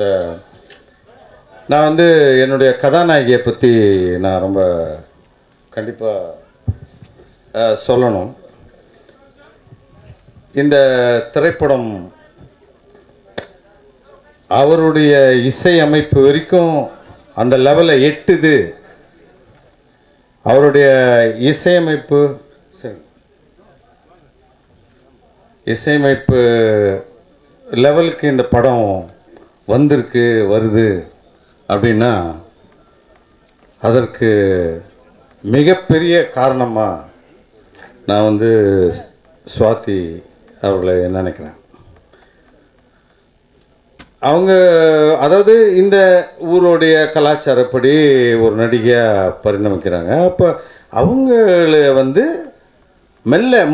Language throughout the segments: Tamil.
இந்த நான் வந்து என்னுடைய கதாநாயகியை பற்றி நான் ரொம்ப கண்டிப்பாக சொல்லணும். இந்த திரைப்படம் அவருடைய இசை அமைப்பு வரைக்கும் அந்த லெவலில் எட்டுது. அவருடைய இசையமைப்பு லெவலுக்கு இந்த படம் வருது அப்படின்னா அதற்கு மிகப்பெரிய காரணமாக நான் வந்து சுவாதி அவர்களை நினைக்கிறேன். அவங்க அதாவது இந்த ஊருடைய கலாச்சாரப்படி ஒரு நடிகையாக பரிணமிக்கிறாங்க. அப்போ அவங்கள வந்து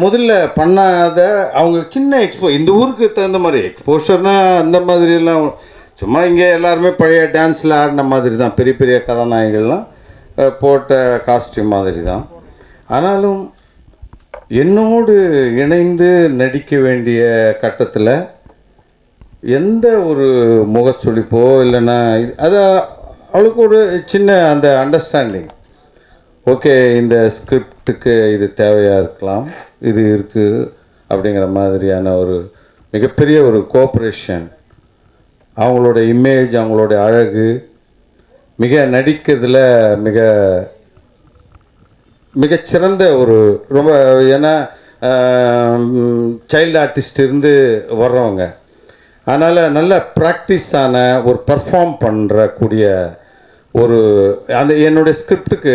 முதல்ல பண்ணாத அவங்க சின்ன இந்த ஊருக்கு தகுந்த மாதிரி எக்ஸ்போஷர்னால் அந்த மாதிரிலாம் சும்மா இங்கே எல்லாருமே பழைய டான்ஸில் ஆடின மாதிரி தான், பெரிய பெரிய கதாநாயகர்கள்லாம் போட்ட காஸ்டியூம் மாதிரி தான். ஆனாலும் என்னோடு இணைந்து நடிக்க வேண்டிய கட்டத்தில் எந்த ஒரு முகச்சொலிப்போ இல்லைன்னா அது அவளுக்கு ஒரு சின்ன அந்த அண்டர்ஸ்டாண்டிங், ஓகே இந்த ஸ்கிரிப்டுக்கு இது தேவையாக இருக்கலாம், இது இருக்குது அப்படிங்கிற மாதிரியான ஒரு மிகப்பெரிய ஒரு கோஆப்ரேஷன். அவங்களோட இமேஜ், அவங்களோட அழகு, மிக நடிக்கிறதுல மிகச்சிறந்த ஒரு ரொம்ப, ஏன்னா சைல்டு ஆர்டிஸ்ட் இருந்து வர்றவங்க, அதனால் நல்ல ப்ராக்டிஸான ஒரு பர்ஃபார்ம் பண்ணுறக்கூடிய ஒரு அந்த என்னுடைய ஸ்கிரிப்டுக்கு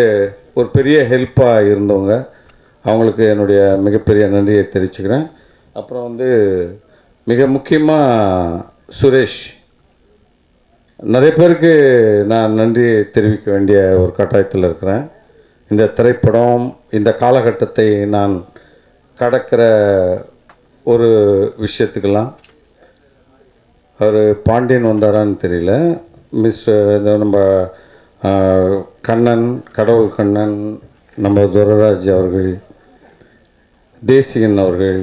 ஒரு பெரிய ஹெல்ப்பாக இருந்தவங்க. அவங்களுக்கு என்னுடைய மிகப்பெரிய நன்றியை தெரிவிச்சுக்கிறேன். அப்புறம் வந்து மிக முக்கியமாக சுரேஷ், நிறைய பேருக்கு நான் நன்றி தெரிவிக்க வேண்டிய ஒரு கட்டாயத்தில் இருக்கிறேன். இந்த திரைப்படம் இந்த காலகட்டத்தை நான் கடக்கிற ஒரு விஷயத்துக்கெல்லாம் அவர் பாண்டியன் வந்தாரான்னு தெரியல, நம்ம கண்ணன், கடவுள் கண்ணன், நம்ம துரராஜ் அவர்கள், தேசிகன் அவர்கள்,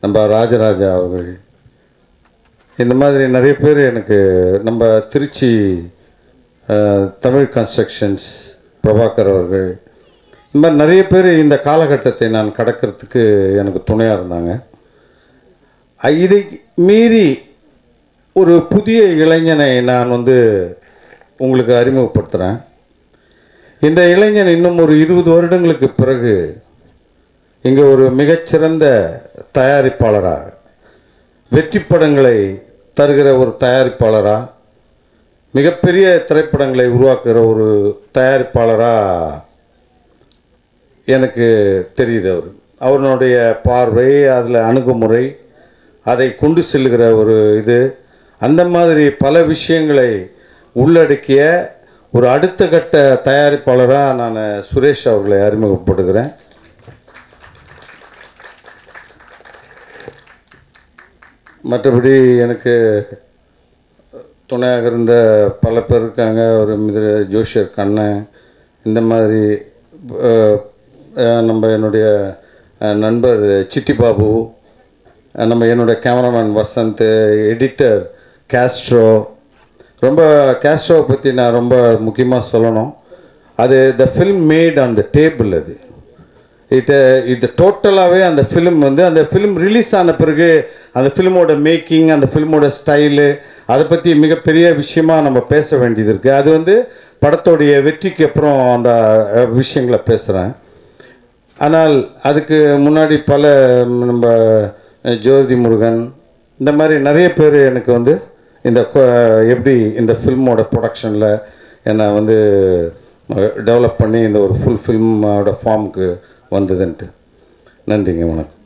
நம்ம ராஜராஜா அவர்கள், இந்த மாதிரி நிறைய பேர் எனக்கு, நம்ம திருச்சி தமிழ் கன்ஸ்ட்ரக்ஷன்ஸ் பிரபாகர் அவர்கள், இந்த மாதிரி நிறைய பேர் இந்த காலகட்டத்தை நான் கடக்கிறதுக்கு எனக்கு துணையாக இருந்தாங்க. இதை மீறி ஒரு புதிய இளைஞனை நான் வந்து உங்களுக்கு அறிமுகப்படுத்துகிறேன். இந்த இளைஞன் இன்னும் ஒரு 20 வருடங்களுக்கு பிறகு இங்கே ஒரு மிகச்சிறந்த தயாரிப்பாளராக, வெற்றி படங்களை தருகிற ஒரு தயாரிப்பாளராக, மிகப்பெரிய திரைப்படங்களை உருவாக்குகிற ஒரு தயாரிப்பாளராக எனக்கு தெரியுது. அவருடைய பார்வை, அதில் அணுகுமுறை, அதை கொண்டு செல்லுகிற ஒரு அந்த மாதிரி பல விஷயங்களை உள்ளடக்கிய ஒரு அடுத்த கட்ட தயாரிப்பாளராக நான் சுரேஷ் அவர்களை அறிமுகப்படுகிறேன். மற்றபடி எனக்கு துணையாக இருந்த பல பேர் இருக்காங்க. ஒரு ஜோஷியர் கண்ணன், இந்த மாதிரி நம்ம என்னுடைய நண்பர் சிட்டி பாபு, நம்ம என்னுடைய கேமராமேன் வசந்த், எடிட்டர் காஸ்ட்ரோ. ரொம்ப காஸ்ட்ரோவை பற்றி நான் ரொம்ப முக்கியமாக சொல்லணும். அது the film made on the table. இது டோட்டலாகவே அந்த ஃபிலிம் வந்து அந்த ஃபிலிம் ரிலீஸ் ஆன பிறகு அந்த ஃபிலிமோட மேக்கிங், அந்த ஃபிலிமோட ஸ்டைலு, அதை பற்றி மிகப்பெரிய விஷயமாக நம்ம பேச வேண்டியது இருக்குது. அது வந்து படத்தோடைய வெற்றிக்கு அப்புறம் அந்த விஷயங்களை பேசுகிறேன். ஆனால் அதுக்கு முன்னாடி பல நம்ம ஜோதி முருகன், இந்த மாதிரி நிறைய பேர் எனக்கு வந்து இந்த எப்படி இந்த ஃபில்மோட ப்ரொடக்ஷனில் என்னை வந்து டெவலப் பண்ணி இந்த ஒரு ஃபுல் ஃபில்மோட ஃபார்முக்கு வந்ததுன்ட்டு. நன்றிங்க, வணக்கம்.